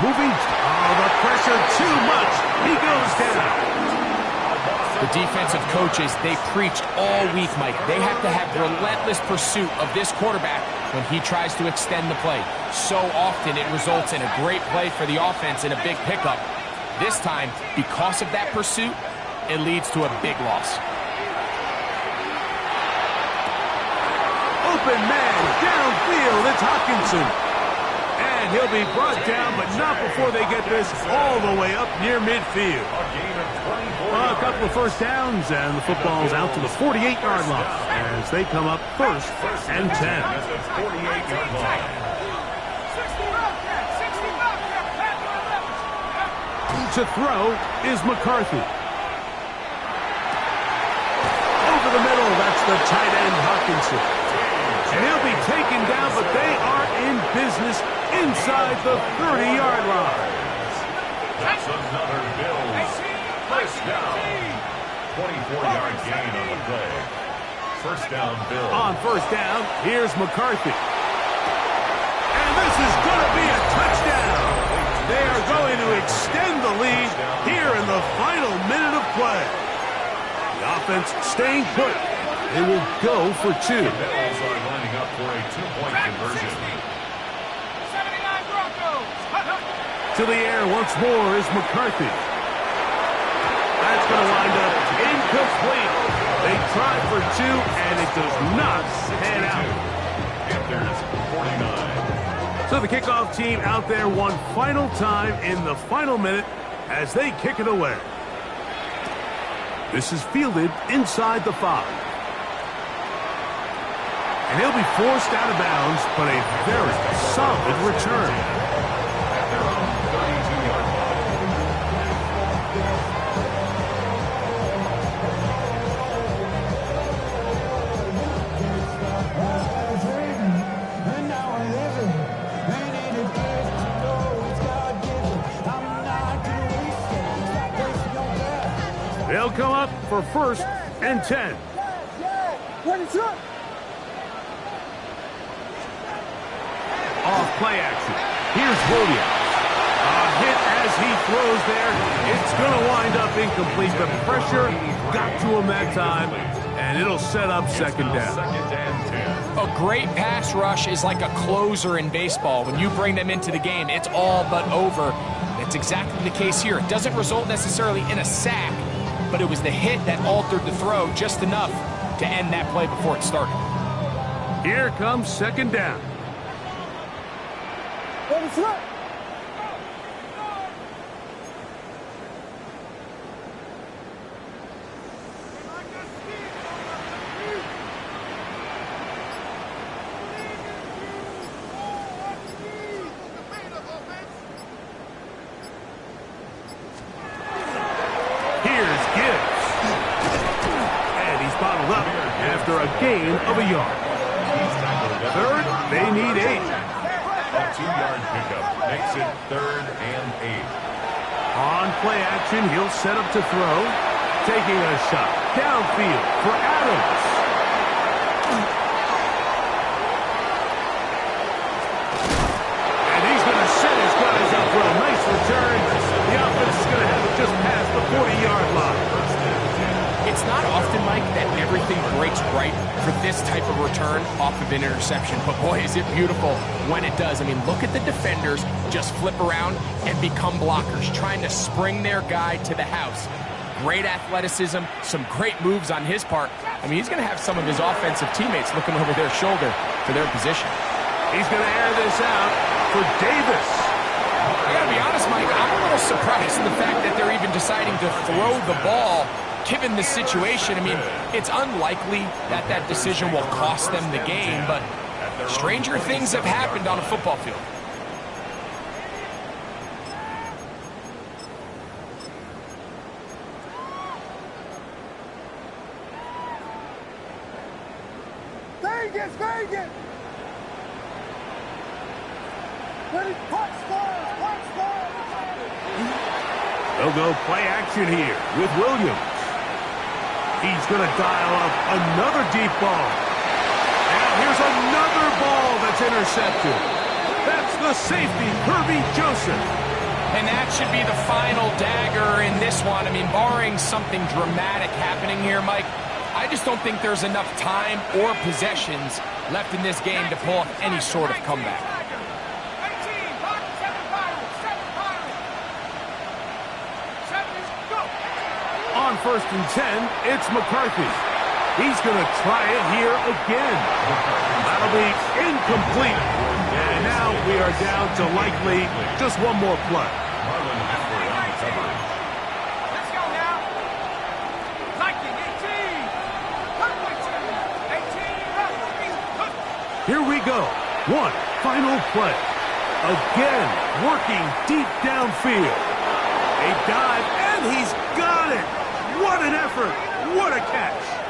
A: Moving. Oh, the pressure too much. He goes down.
C: The defensive coaches, they preached all week, Mike. They have to have relentless pursuit of this quarterback when he tries to extend the play. So often it results in a great play for the offense and a big pickup. This time, because of that pursuit, it leads to a big loss.
A: Open man, downfield, it's Hockenson. And he'll be brought down, but not before they get this all the way up near midfield. A couple of first downs, and the football's out to the 48-yard line as they come up first and 10.
B: At the 48-yard line.
F: 60
A: To throw is McCarthy. Over the middle, that's the tight end Hockenson. And he'll be taken down, but they are in business inside the 30-yard line.
B: That's another Bills first down. 24-yard gain on the play. First down, Bills.
A: On first down, here's McCarthy. And this is going to be a touchdown. They are going to extend the lead here in the final minute of play. The offense staying put. They will go for 2.
B: The Bills are lining up for a 2-point conversion.
F: 79 Broncos.
A: To the air once more is McCarthy. That's going to wind up incomplete. They tried for 2, and it does not pan out.
B: Panthers 49.
A: So the kickoff team out there one final time in the final minute as they kick it away. This is fielded inside the 5. And he'll be forced out of bounds, but a very solid return.
B: At their own 32-yard line.
A: They'll come up for first and 10. Off play action. Here's Williams. A hit as he throws there. It's going to wind up incomplete. The pressure got to him that time, and it'll set up second down.
B: Second and 10.
C: A great pass rush is like a closer in baseball. When you bring them into the game, it's all but over. That's exactly the case here. It doesn't result necessarily in a sack, but it was the hit that altered the throw just enough to end that play before it started.
A: Here comes second down. Here's Gibbs. And he's bottled up after a gain of a yard. Third, they need 8.
B: A 2-yard pickup makes it 3rd and 8.
A: On play action, he'll set up to throw. Taking a shot downfield for Adams. And he's going to set his guys up for a nice return. The offense is going to have it just past the 40-yard line.
C: It's not often, Mike, that everything breaks right for this type of return off of an interception. But boy, is it beautiful when it does. I mean, look at the defenders just flip around and become blockers, trying to spring their guy to the house. Great athleticism, some great moves on his part. I mean, he's going to have some of his offensive teammates looking over their shoulder for their position.
A: He's going to air this out for Davis.
C: I got to be honest, Mike, I'm a little surprised in the fact that they're even deciding to throw the ball given the situation, I mean, it's unlikely that that decision will cost them the game, but stranger things have happened on a football field.
D: Vegas, Vegas! Ready, punch squad, punch squad!
A: They'll go play action here with Williams. He's going to dial up another deep ball. And here's another ball that's intercepted. That's the safety, Hervey Joseph.
C: And that should be the final dagger in this one. I mean, barring something dramatic happening here, Mike, I just don't think there's enough time or possessions left in this game to pull off any sort of comeback.
F: 18, Buck, 7 Pirates, 7 Pirates. 7 is go.
A: On 1st and 10, it's McCarthy. He's going to try it here again. That'll be incomplete. And now we are down to likely just one more play.
B: Marlon Humphrey on the coverage.
F: Let's go now. Viking, 18. Huntley, 18, run.
A: Here we go. One final play. Again, working deep downfield. A dive, and he's got it. What an effort. What a catch.